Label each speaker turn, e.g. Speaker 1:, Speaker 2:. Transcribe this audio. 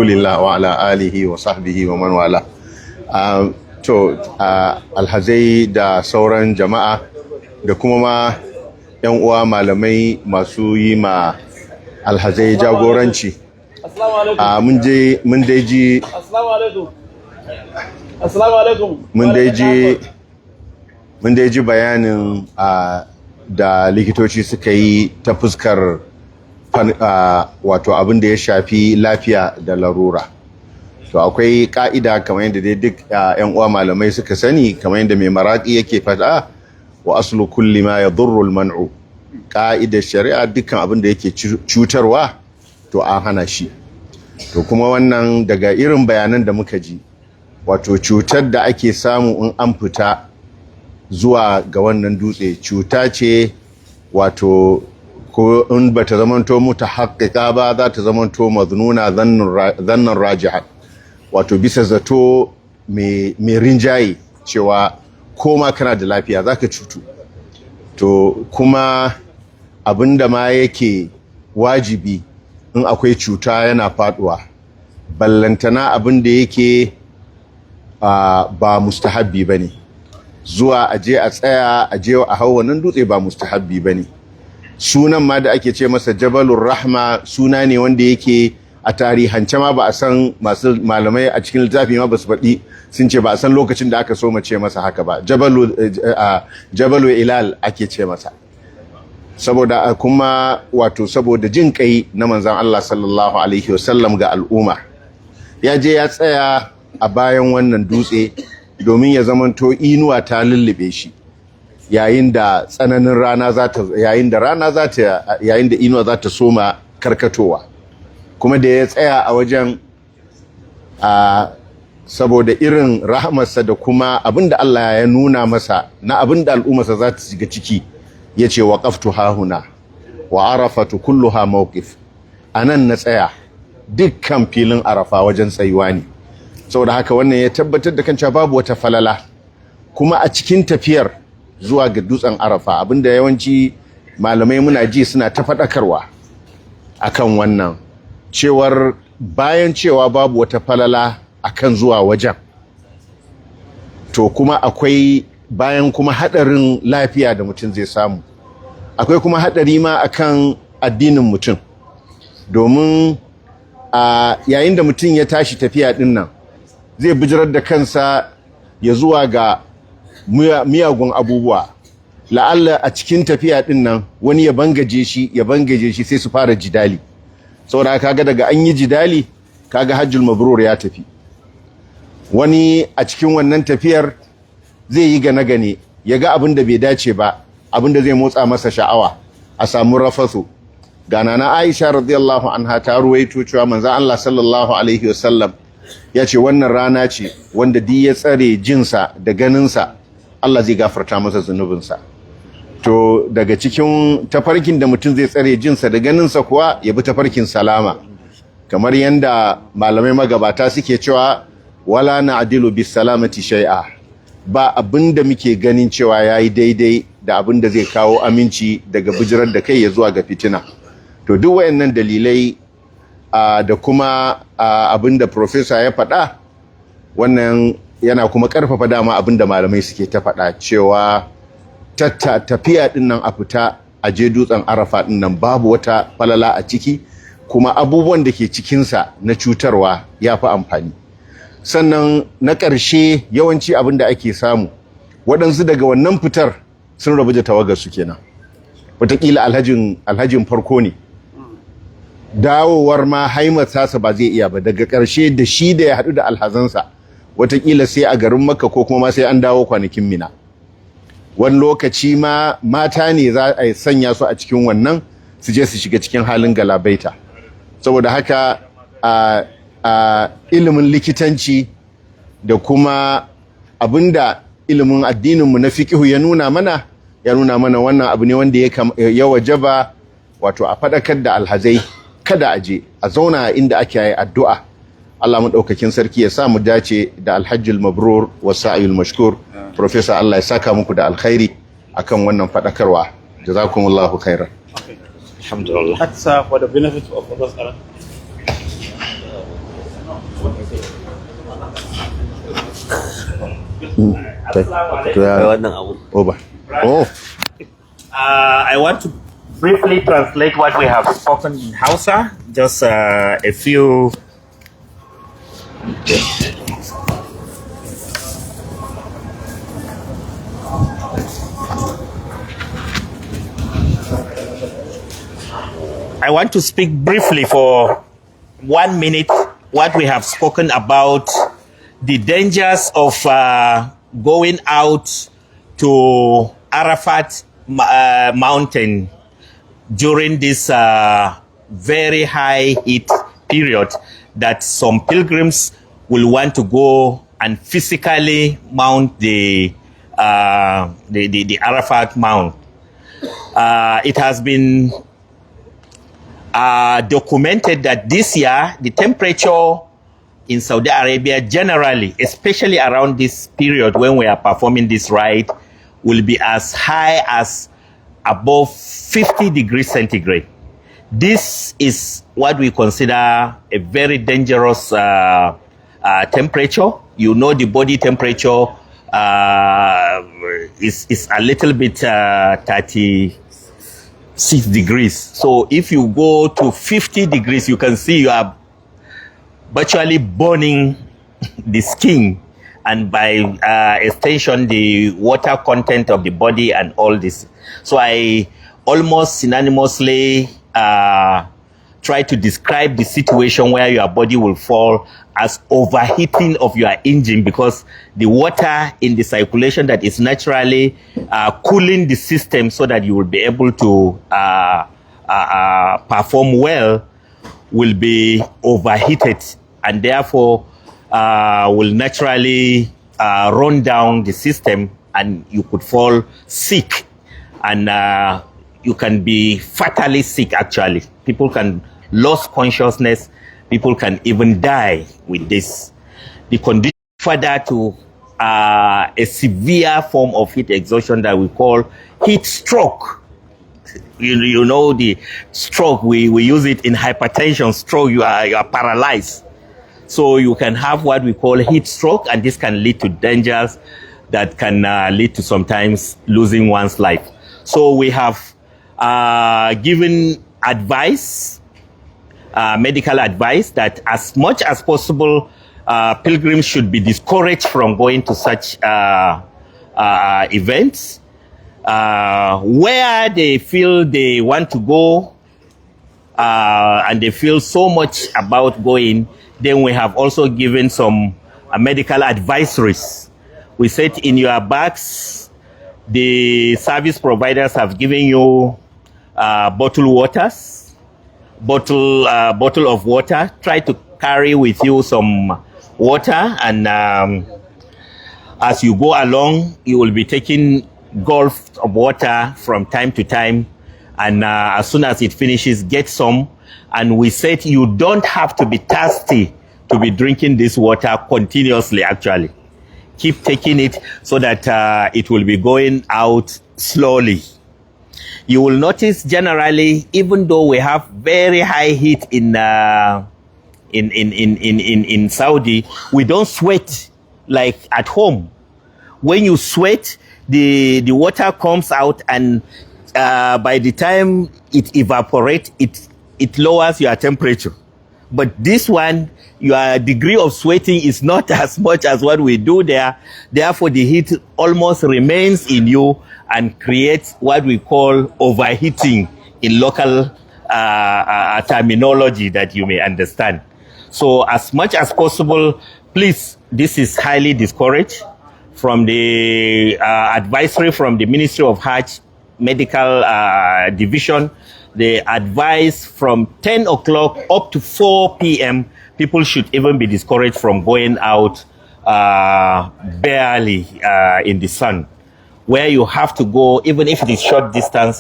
Speaker 1: Rasulillah wa ala alihi wa sahbihi wa man wala. Alhazai da sauran jama'a da kuma ma yan uwa malamai masu yi ma alhazai jagoranci. Mun dai ji bayanin da likitoci suka yi ta fuskar wato abin da ya shafi lafiya da larura. To akwai ka'ida kamar yadda dai duk yan uwa malamai suka sani, kamar yadda mai maraki yake faɗa, wa aslu kulli ma yadurru al-man'u. Ka'idar shari'a dukkan abin da yake cutarwa to an hana shi. To kuma wannan daga irin bayanan da muka ji, wato cutar da ake samu in an fita zuwa ga wannan dutse cuta ce wato ko in ba ta zamanto mutahaqqiqa ba za ta zamanto maznuna dhannan rajihan, wato bisa zato mai rinjaye cewa ko ma kana da lafiya zaka cutu. To kuma abinda ma yake wajibi in akwai cuta yana faduwa, ballantana abinda yake ba mustahabbi bane, zuwa aje a tsaya aje a hau wannan dutse ba mustahabbi bane. Sunan ma da ake ce masa Jabalur Rahma suna ne wanda yake a tarihance ma ba a san, masu malamai a cikin littafi ma ba su faɗi, sun ce ba a san lokacin da aka so mace masa haka ba. Jabalu Ilal ake ce masa, saboda kuma wato saboda jin kai na manzon Allah sallallahu alaihi wasallam ga al'umma, ya je ya tsaya a bayan wannan dutse domin ya zamanto inuwa ta lullube shi yayin da tsananin rana yayin da inuwa za ta soma karkatowa. Kuma da ya tsaya a wajen saboda irin rahmarsa da kuma abinda Allah ya nuna masa na abinda al'ummarsa za ta shiga ciki, yace waqaftu hahuna wa arafatu kulluha mawqif. Anan na tsaya, dukkan filin Arafa wajen tsayuwa ne. Saboda haka wannan ya tabbatar da kanta babu wata falala. Kuma a cikin tafiyar zuwa ga dutsen Arafa, abinda yawanci malamai muna ji suna ta faɗakarwa akan wannan, cewar bayan cewa babu wata falala akan zuwa wajen, to kuma akwai bayan kuma hadarin lafiya da mutum zai samu, akwai kuma hadari ma akan addinin mutum, domin yayin da mutum ya tashi tafiya din nan zai bijirar da kansa ya zuwa ga miyagun abubuwa. La'alla a cikin tafiya din nan wani ya bangaje shi sai su fara jidali. Saboda kaga daga an yi jidali kaga hajjul mabrur ya tafi. Wani a cikin wannan tafiyar zai yi gane ya ga abin da bai dace ba, abin da zai motsa masa sha'awa, a samu rafasu. Ga nana Aisha radiyallahu anha ta ruwaito cewa manzon Allah sallallahu alaihi wasallam ya ce wannan rana ce wanda duk ya tsare jinsa da ganinsa Allah zai gafarta masa zunubinsa. To daga cikin tafarkin da mutum zai tsare jinsa da ganinsa kuwa ya bi tafarkin salama, kamar yanda malamai magabata suke cewa wala na'dilu bis salamati shay'a, ba abinda muke ganin cewa yayi daidai da abinda zai kawo aminci daga bijirar da kai ya zuwa ga fitina. To duk wayannan dalilai da kuma abinda professor ya faɗa, wannan yana kuma ƙarfafa dama abinda malamai suke ta faɗa, cewa tafiya din nan a fita a je dutsen Arafa din nan babu wata falala a ciki, kuma abubuwan da ke cikinsa na cutarwa ya fi amfani. Sannan na ƙarshe yawanci abinda ake samu, waɗansu daga wannan fitar sun rabu da tawagarsu kenan. Wataƙila alhajin farko ne, dawowar ma haimatasa ba zai iya ba, daga ƙarshe da shi da ya haɗu da alhazansa wataƙila sai a garin Makka ko kuma ma sai an dawo kwanakin Mina. Wani lokaci ma mata ne za a sanya su a cikin wannan su je su shiga cikin halin galabaita. Saboda haka ilimin likitanci da kuma abinda ilimin addininmu na fiqhu ya nuna mana wannan abu ne wanda ya wajaba, wato a faɗakar da alhazai kada a je a zauna inda ake yi addu'a. Allah madaukakin sarki ya sa mu dace da alhajjul mabrur wa sa'yul mashkur. Professor, Allah ya saka muku da alkhairi akan wannan faɗakarwa. Jazakumullahu khairan.
Speaker 2: Alhamdulillah. That's for the benefit of others.
Speaker 1: Over. Oh.
Speaker 2: I want to briefly translate what we have spoken in Hausa. Just a few. I want to speak briefly for 1 minute what we have spoken about the dangers of going out to Arafat mountain during this very high heat period that some pilgrims will want to go and physically mount the Arafat mount. It has been documented that this year the temperature in Saudi Arabia generally, especially around this period when we are performing this rite, will be as high as above 50 degrees centigrade. This is what we consider a very dangerous temperature. You know, the body temperature is a little bit 36 degrees. So if you go to 50 degrees, you can see you are virtually burning the skin, and by extension the water content of the body and all this. So I almost synonymously try to describe the situation where your body will fall as overheating of your engine, because the water in the circulation that is naturally cooling the system so that you will be able to perform well will be overheated, and therefore will naturally run down the system, and you could fall sick, and you can be fatally sick actually. People can lose consciousness, people can even die with this. The condition further to a severe form of heat exhaustion that we call heat stroke. You know the stroke, we use it in hypertension stroke. You are paralyzed. So you can have what we call heat stroke, and this can lead to dangers that can lead to sometimes losing one's life. So we have given advice, medical advice, that as much as possible, pilgrims should be discouraged from going to such events. Where they feel they want to go and they feel so much about going, then we have also given some medical advisories. We said in your bags, the service providers have given you bottle of water. Try to carry with you some water, and as you go along, you will be taking gulps of water from time to time, and as soon as it finishes, get some. And we said you don't have to be thirsty to be drinking this water continuously. Actually, keep taking it so that it will be going out slowly. You will notice generally, even though we have very high heat in Saudi, we don't sweat like at home. When you sweat, the water comes out, and by the time it evaporates, it lowers your temperature. But this one, your degree of sweating is not as much as what we do there. Therefore, the heat almost remains in you and creates what we call overheating in local terminology that you may understand. So as much as possible, please, this is highly discouraged. From the advisory from the Ministry of Hajj Medical Division, they advise from 10 o'clock up to 4 p.m. people should even be discouraged from going out barely in the sun, where you have to go, even if it is short distance,